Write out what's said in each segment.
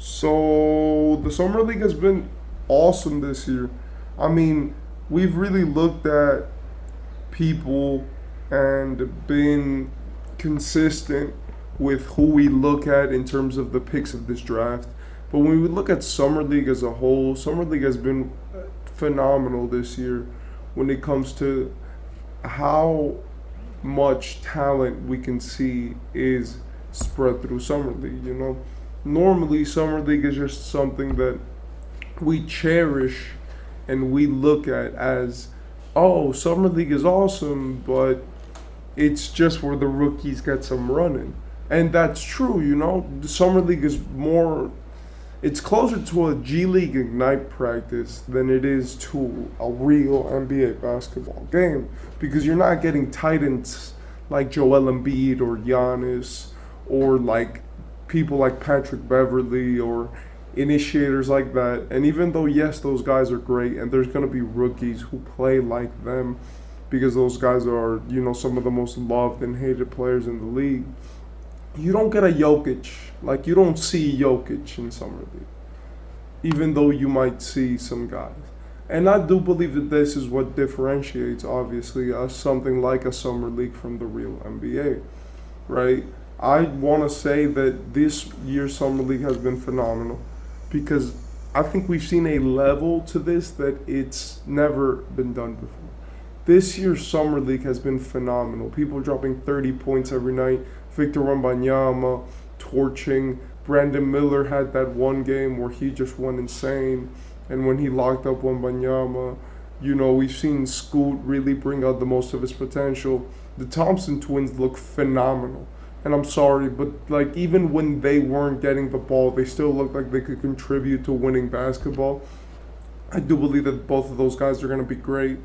So the summer league has been awesome this year. I mean, we've really looked at people and been consistent with who we look at in terms of the picks of this draft. But when we look at summer league as a whole, summer league has been phenomenal this year when it comes to how much talent we can see is spread through summer league. Normally summer league is just something that we cherish and we look at as, oh, summer league is awesome, but it's just where the rookies get some running. And that's true. The summer league is more, it's closer to a G League Ignite practice than it is to a real NBA basketball game, because you're not getting titans like Joel Embiid or Giannis, or like people like Patrick Beverly, or initiators like that. And even though, yes, those guys are great, and there's going to be rookies who play like them because those guys are, some of the most loved and hated players in the league, you don't get a Jokic. Like, you don't see Jokic in summer league, even though you might see some guys. And I do believe that this is what differentiates, obviously, something like a summer league from the real NBA, right? I want to say that this year's summer league has been phenomenal, because I think we've seen a level to this that it's never been done before. This year's summer league has been phenomenal. People dropping 30 points every night. Victor Wembanyama torching. Brandon Miller had that one game where he just went insane. And when he locked up Wembanyama, we've seen Scoot really bring out the most of his potential. The Thompson twins look phenomenal. And I'm sorry, but like, even when they weren't getting the ball, they still looked like they could contribute to winning basketball. I do believe that both of those guys are going to be great.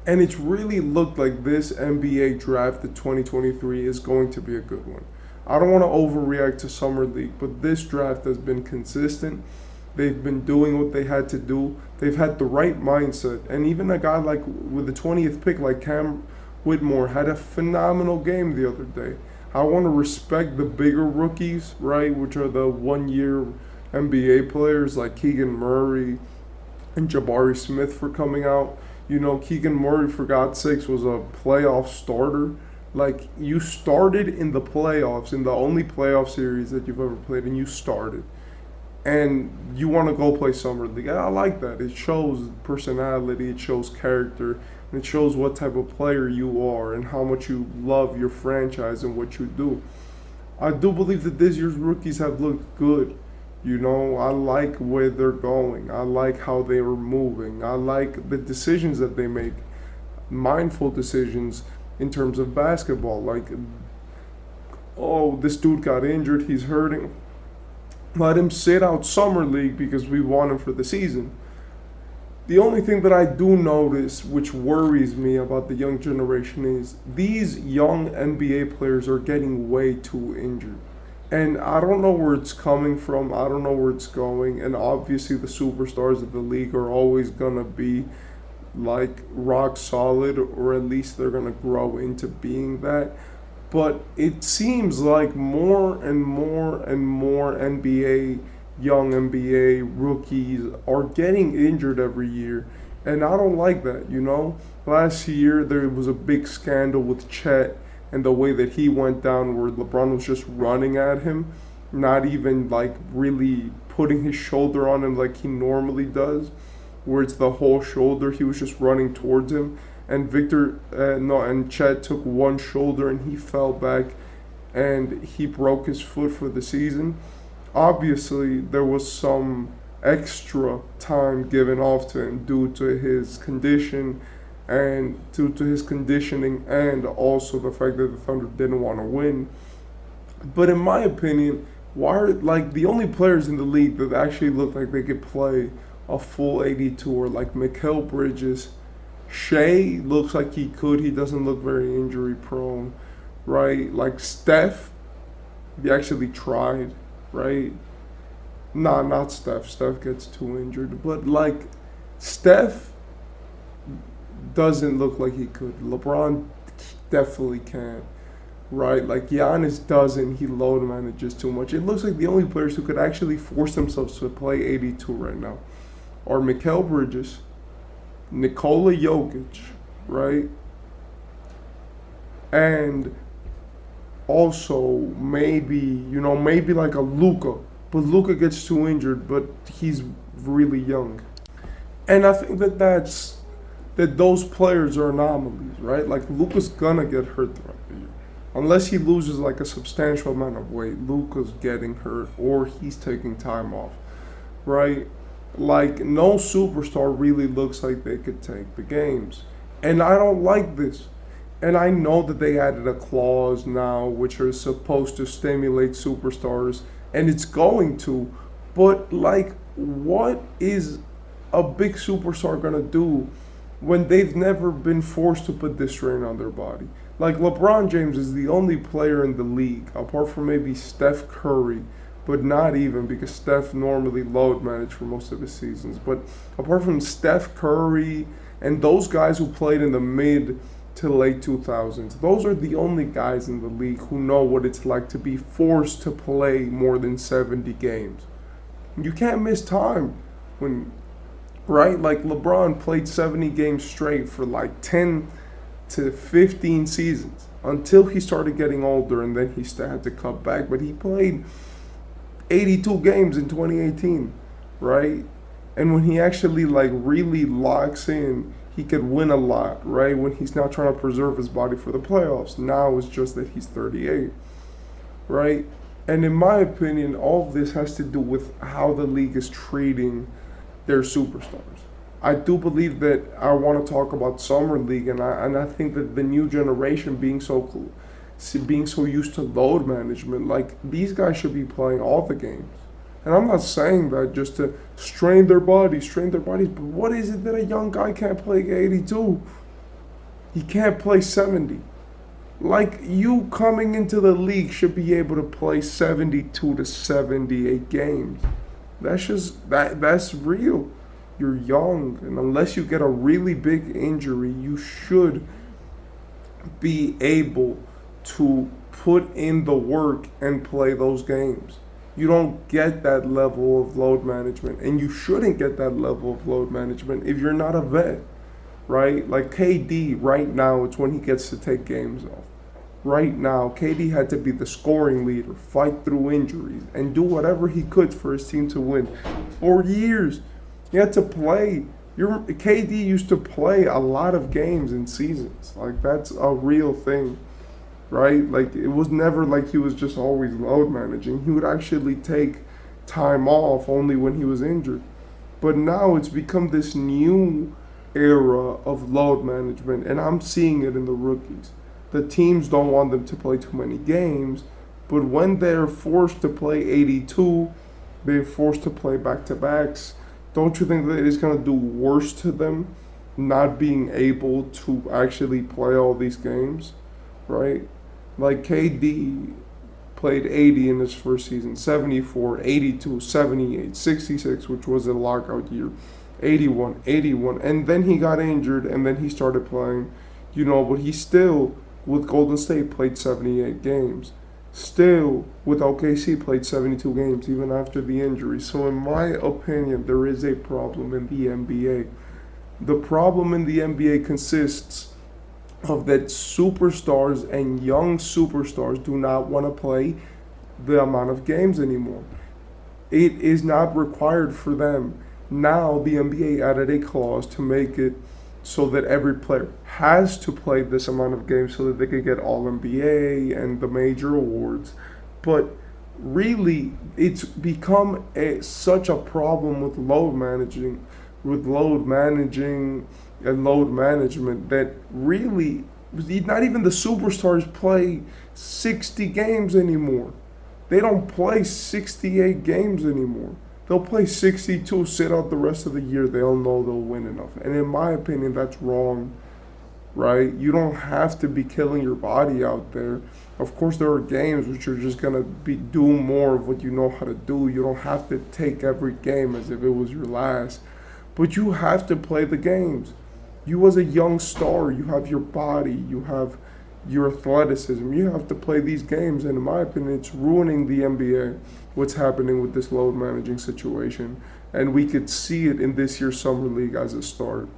And it's really looked like this NBA draft of 2023 is going to be a good one. I don't want to overreact to Summer League, but this draft has been consistent. They've been doing what they had to do. They've had the right mindset. And even a guy like with the 20th pick, like Cam Whitmore, had a phenomenal game the other day. I want to respect the bigger rookies, right, which are the 1 year NBA players like Keegan Murray and Jabari Smith for coming out. Keegan Murray, for God's sakes, was a playoff starter. Like, you started in the playoffs, in the only playoff series that you've ever played, and you started. And you want to go play Summer League. I like that. It shows personality, it shows character, and it shows what type of player you are and how much you love your franchise and what you do. I do believe that this year's rookies have looked good. I like where they're going. I like how they are moving. I like the decisions that they make, mindful decisions in terms of basketball. Like, oh, this dude got injured, he's hurting. Let him sit out Summer League because we want him for the season. The only thing that I do notice, which worries me about the young generation, is these young NBA players are getting way too injured. And I don't know where it's coming from. I don't know where it's going. And obviously, the superstars of the league are always going to be like rock solid, or at least they're going to grow into being that. But it seems like more and more and more young NBA rookies are getting injured every year. And I don't like that. Last year, there was a big scandal with Chet and the way that he went down, where LeBron was just running at him, not even like really putting his shoulder on him like he normally does, where it's the whole shoulder. He was just running towards him, and and Chet took one shoulder and he fell back, and he broke his foot for the season. Obviously, there was some extra time given off to him due to his condition and due to his conditioning, and also the fact that the Thunder didn't want to win. But in my opinion, why are like the only players in the league that actually look like they could play a full 82 are like Mikal Bridges. Shea looks like he could. He doesn't look very injury prone, right? Like Steph, he actually tried, right? Nah, not Steph. Steph gets too injured. But like Steph doesn't look like he could. LeBron definitely can. right? Like Giannis doesn't. He load manages too much. It looks like the only players who could actually force themselves to play 82 right now are Mikal Bridges, Nikola Jokic, right? And also maybe like a Luca, but Luca gets too injured, but he's really young. And I think that those players are anomalies, right? Like Luca's gonna get hurt throughout the year. Unless he loses like a substantial amount of weight, Luca's getting hurt or he's taking time off, right? Like no superstar really looks like they could take the games. And I don't like this. And I know that they added a clause now which are supposed to stimulate superstars and it's going to, but like what is a big superstar gonna do when they've never been forced to put this strain on their body? Like LeBron James is the only player in the league, apart from maybe Steph Curry, but not even because Steph normally load managed for most of his seasons. But apart from Steph Curry and those guys who played in the mid to late 2000s, those are the only guys in the league who know what it's like to be forced to play more than 70 games. You can't miss time when, right? Like LeBron played 70 games straight for like 10 to 15 seasons until he started getting older and then he had to cut back. But he played 82 games in 2018, right? And when he actually like really locks in, he could win a lot, right? When he's not trying to preserve his body for the playoffs. Now it's just that he's 38, right? And in my opinion, all of this has to do with how the league is treating their superstars. I do believe that I want to talk about summer league, and I think that the new generation being so used to load management, like these guys should be playing all the games. And I'm not saying that just to strain their bodies, but what is it that a young guy can't play 82? He can't play 70. Like you coming into the league should be able to play 72 to 78 games. That's real. You're young, and unless you get a really big injury, you should be able to put in the work and play those games. You don't get that level of load management, and you shouldn't get that level of load management if you're not a vet, right? Like KD, right now, it's when he gets to take games off. Right now, KD had to be the scoring leader, fight through injuries, and do whatever he could for his team to win. For years, he had to play. KD used to play a lot of games in seasons. Like, that's a real thing, right? Like, it was never like he was just always load managing. He would actually take time off only when he was injured. But now it's become this new era of load management, and I'm seeing it in the rookies. The teams don't want them to play too many games, but when they're forced to play 82, they're forced to play back-to-backs. Don't you think that it's going to do worse to them not being able to actually play all these games, right? Like KD played 80 in his first season, 74, 82, 78, 66, which was a lockout year, 81, and then he got injured, and then he started playing, but he still, with Golden State, played 78 games. Still, with OKC, played 72 games even after the injury. So in my opinion, there is a problem in the NBA. The problem in the NBA consists of that superstars and young superstars do not want to play the amount of games anymore. It is not required for them. Now the NBA added a clause to make it so that every player has to play this amount of games so that they could get All NBA and the major awards. But really, it's become such a problem with load managing and load management that really not even the superstars play 60 games anymore. They don't play 68 games anymore. They'll play 62, sit out the rest of the year. They'll know they'll win enough. And in my opinion, that's wrong, right? You don't have to be killing your body out there. Of course, there are games which you're just going to be doing more of what you know how to do. You don't have to take every game as if it was your last. But you have to play the games. You as a young star, you have your body. You have your athleticism. You have to play these games, and in my opinion, it's ruining the NBA. What's happening with this load managing situation, and we could see it in this year's summer league as a start.